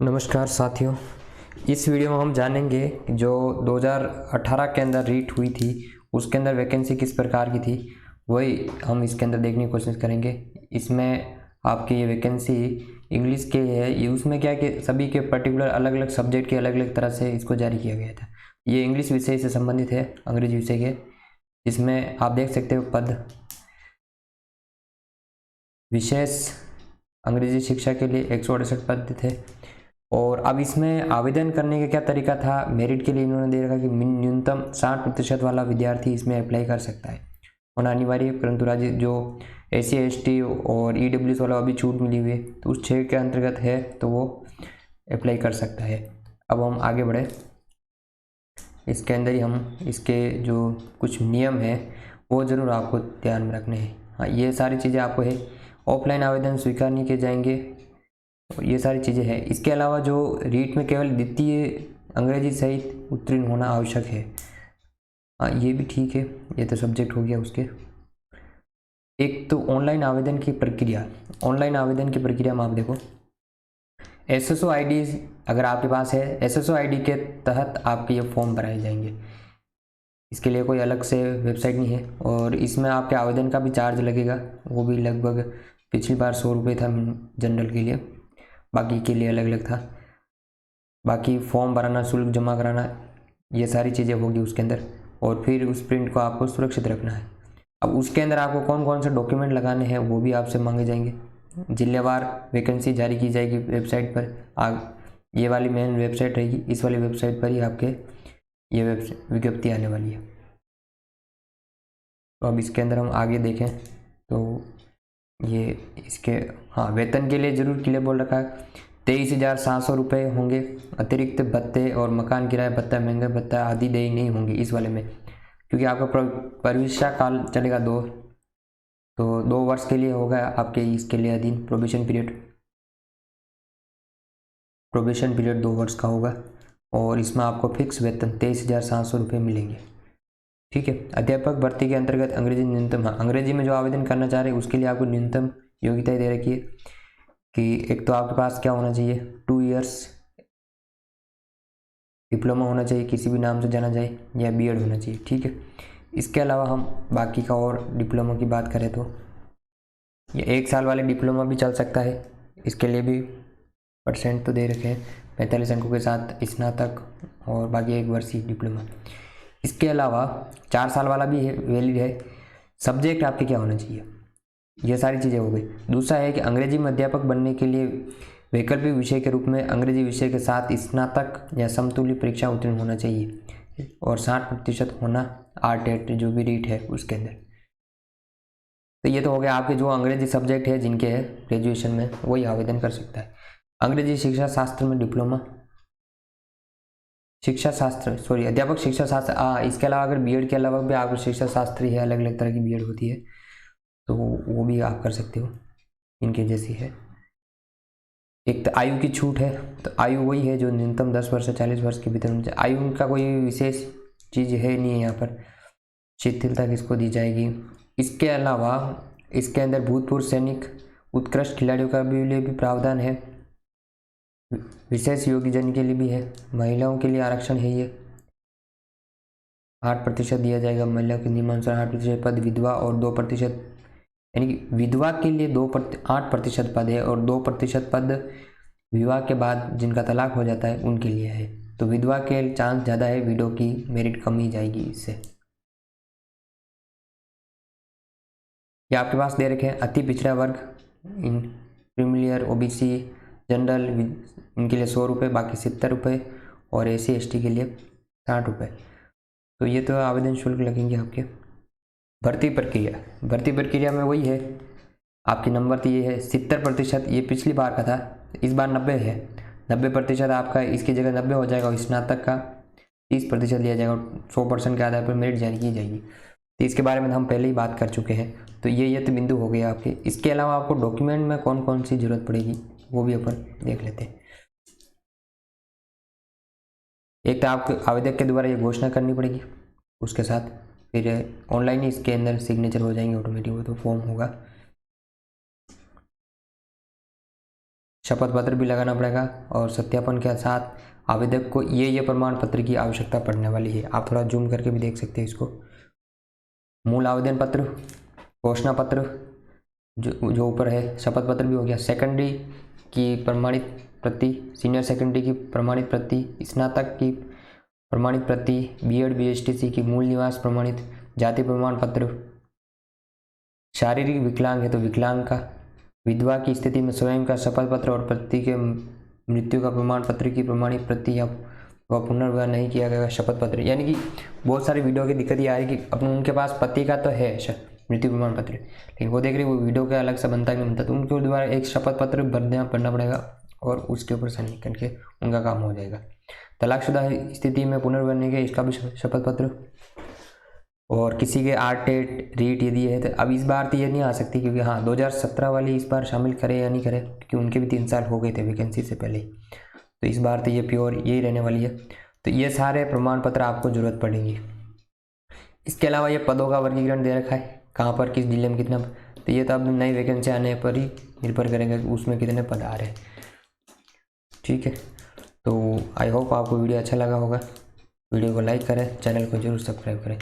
नमस्कार साथियों। इस वीडियो में हम जानेंगे जो 2018 के अंदर रीट हुई थी उसके अंदर वैकेंसी किस प्रकार की थी, वही हम इसके अंदर देखने की कोशिश करेंगे। इसमें आपकी ये वैकेंसी इंग्लिश के है, ये उसमें क्या है कि सभी के पर्टिकुलर अलग अलग सब्जेक्ट के अलग अलग तरह से इसको जारी किया गया था। ये इंग्लिश विषय से संबंधित है, अंग्रेजी विषय के। इसमें आप देख सकते हो पद विशेष अंग्रेजी शिक्षा के लिए 168 पद थे। और अब इसमें आवेदन करने का क्या तरीका था, मेरिट के लिए इन्होंने दे रखा कि न्यूनतम 60% वाला विद्यार्थी इसमें अप्लाई कर सकता है, होना अनिवार्य है। परंतु राज्य जो SC ST और EWS वाला अभी छूट मिली हुई है तो उस 6 के अंतर्गत है तो वो अप्लाई कर सकता है। अब हम आगे बढ़े, इसके अंदर ही हम इसके जो कुछ नियम है वो ज़रूर आपको ध्यान में रखने हैं। हाँ, ये सारी चीज़ें आपको है। ऑफलाइन आवेदन स्वीकार नहीं किए जाएंगे, ये सारी चीज़ें हैं। इसके अलावा जो रीट में केवल द्वितीय अंग्रेजी सहित उत्तीर्ण होना आवश्यक है। हाँ, ये भी ठीक है, ये तो सब्जेक्ट हो गया उसके। एक तो ऑनलाइन आवेदन की प्रक्रिया, ऑनलाइन आवेदन की प्रक्रिया में आप देखो SSO ID अगर आपके पास है, SSO ID के तहत आपके ये फॉर्म भराए जाएंगे। इसके लिए कोई अलग से वेबसाइट नहीं है और इसमें आपके आवेदन का भी चार्ज लगेगा, वो भी लगभग पिछली बार 100 रुपये था जनरल के लिए, बाकी के लिए अलग अलग था। बाकी फॉर्म भराना, शुल्क जमा कराना, ये सारी चीज़ें होगी उसके अंदर। और फिर उस प्रिंट को आपको सुरक्षित रखना है। अब उसके अंदर आपको कौन कौन से डॉक्यूमेंट लगाने हैं वो भी आपसे मांगे जाएंगे। जिलेवार वैकेंसी जारी की जाएगी वेबसाइट पर। ये वाली मेन वेबसाइट रहेगी, इस वाली वेबसाइट पर ही आपके ये विज्ञप्ति आने वाली है। तो अब इसके अंदर हम आगे देखें तो ये इसके हाँ, वेतन के लिए जरूर क्लियर बोल रखा है 23,700 रुपये होंगे। अतिरिक्त भत्ते और मकान किराया भत्ता, महंगा भत्ता आदि देय नहीं होंगे इस वाले में, क्योंकि आपका प्रवेशिका काल चलेगा 2, तो 2 वर्ष के लिए होगा आपके इसके लिए अधीन। प्रोबेशन पीरियड 2 वर्ष का होगा और इसमें आपको फिक्स वेतन 23,700 रुपये मिलेंगे। ठीक है। अध्यापक भर्ती के अंतर्गत अंग्रेजी न्यूनतम, हाँ, अंग्रेजी में जो आवेदन करना चाह रहे हैं उसके लिए आपको न्यूनतम योग्यता दे रखी है कि एक तो आपके पास क्या होना चाहिए, 2 इयर्स डिप्लोमा होना चाहिए, किसी भी नाम से जाना जाए, या BEd होना चाहिए। ठीक है। इसके अलावा हम बाकी का और डिप्लोमा की बात करें तो ये 1 साल वाले डिप्लोमा भी चल सकता है, इसके लिए भी परसेंट तो दे रखे हैं 45 अंकों के साथ स्नातक, और बाकी 1 वर्षीय डिप्लोमा। इसके अलावा 4 साल वाला भी है, वैलिड है। सब्जेक्ट आपके क्या होना चाहिए, ये सारी चीज़ें हो गई। दूसरा है कि अंग्रेजी में अध्यापक बनने के लिए वैकल्पिक विषय के रूप में अंग्रेजी विषय के साथ स्नातक या समतुल्य परीक्षा उत्तीर्ण होना चाहिए और 60% होना RTET जो भी रीट है उसके अंदर। तो ये तो हो गया आपके जो अंग्रेजी सब्जेक्ट है जिनके है ग्रेजुएशन में, वही आवेदन कर सकता है। अंग्रेजी शिक्षा शास्त्र में डिप्लोमा, शिक्षा शास्त्र अध्यापक शिक्षा शास्त्र, इसके अलावा अगर BEd के अलावा भी आपको शिक्षा शास्त्री है, अलग अलग तरह की BEd होती है तो वो भी आप कर सकते हो, इनके जैसी है। एक तो आयु की छूट है, तो आयु वही है जो न्यूनतम 10 वर्ष से 40 वर्ष के भीतर में। आयु का कोई विशेष चीज़ है नहीं है यहाँ पर, शिथिलता किसको दी जाएगी। इसके अलावा इसके अंदर भूतपूर्व सैनिक उत्कृष्ट खिलाड़ियों का भी लिए भी प्रावधान है, विशेष योग्यजन के लिए भी है, महिलाओं के लिए आरक्षण है। ये 8% दिया जाएगा महिला के नियमानुसार, 8% पद विधवा और 2%, यानी कि विधवा के लिए 8% पद है और 2% पद विवाह के बाद जिनका तलाक हो जाता है उनके लिए है। तो विधवा के चांस ज़्यादा है, विडो की मेरिट कम ही जाएगी इससे। ये आपके पास दे रखे हैं अति पिछड़ा वर्ग, इन क्रीमिलियर OBC जनरल इनके लिए 100 रुपये, बाकी 70 रुपये, और SC ST के लिए 60 रुपये। तो ये तो आवेदन शुल्क लगेंगे आपके। भर्ती प्रक्रिया में वही है, आपके नंबर तो ये है 70%, ये पिछली बार का था, इस बार 90 है। 90% आपका इसकी जगह 90 हो जाएगा और स्नातक का 30% लिया जाएगा, 100% के आधार पर मेरिट जारी की जाएगी। तो इसके बारे में हम पहले ही बात कर चुके हैं। तो ये तो बिंदु हो गया आपके। इसके अलावा आपको डॉक्यूमेंट में कौन कौन सी जरूरत पड़ेगी वो भी अपन देख लेते हैं। एक तो आपको आवेदक के द्वारा ये घोषणा करनी पड़ेगी, उसके साथ फिर ऑनलाइन ही इसके अंदर सिग्नेचर हो जाएंगे ऑटोमेटिक, वो तो फॉर्म होगा। शपथ पत्र भी लगाना पड़ेगा और सत्यापन के साथ आवेदक को ये प्रमाण पत्र की आवश्यकता पड़ने वाली है। आप थोड़ा जूम करके भी देख सकते हैं इसको। मूल आवेदन पत्र, घोषणा पत्र जो ऊपर है, शपथ पत्र भी हो गया, सेकेंडरी की प्रमाणित प्रति, सीनियर सेकेंडरी की प्रमाणित प्रति, स्नातक की प्रमाणित प्रति, बीएड बीएसटीसी की मूल निवास प्रमाणित, जाति प्रमाण पत्र, शारीरिक विकलांग है तो विकलांग का, विधवा की स्थिति में स्वयं का शपथ पत्र और पति के मृत्यु का प्रमाण पत्र की प्रमाणित प्रति या वह पुनर्विवाह नहीं किया गया शपथ पत्र। यानी कि बहुत सारी वीडियो की दिक्कत ये आ रही कि अपन उनके पास पति का तो है मृत्यु प्रमाण पत्र, लेकिन वो देख रहे वो वीडियो के अलग से बनता नहीं बनता, तो उनके द्वारा एक शपथ पत्र भरना पड़ेगा और उसके ऊपर साइन करके उनका काम हो जाएगा। तलाकशुदा स्थिति में पुनर्विवाह नहीं किया इसका भी शपथ पत्र, और किसी के टेट रीट यदि है तो अब इस बार तो ये नहीं आ सकती क्योंकि हाँ 2017 वाली इस बार शामिल करे या नहीं करे, क्योंकि उनके भी 3 साल हो गए थे वैकेंसी से पहले, तो इस बार तो ये प्योर यही रहने वाली है। तो ये सारे प्रमाण पत्र आपको ज़रूरत पड़ेगी। इसके अलावा ये पदों का वर्गीकरण दे रखा है, कहाँ पर किस जिले में कितना, तो ये तो अब नई वैकेंसी आने पर ही निर्भर करेगा कि उसमें कितने पद आ रहे हैं। ठीक है, तो आई होप आपको वीडियो अच्छा लगा होगा। वीडियो को लाइक करें, चैनल को जरूर सब्सक्राइब करें।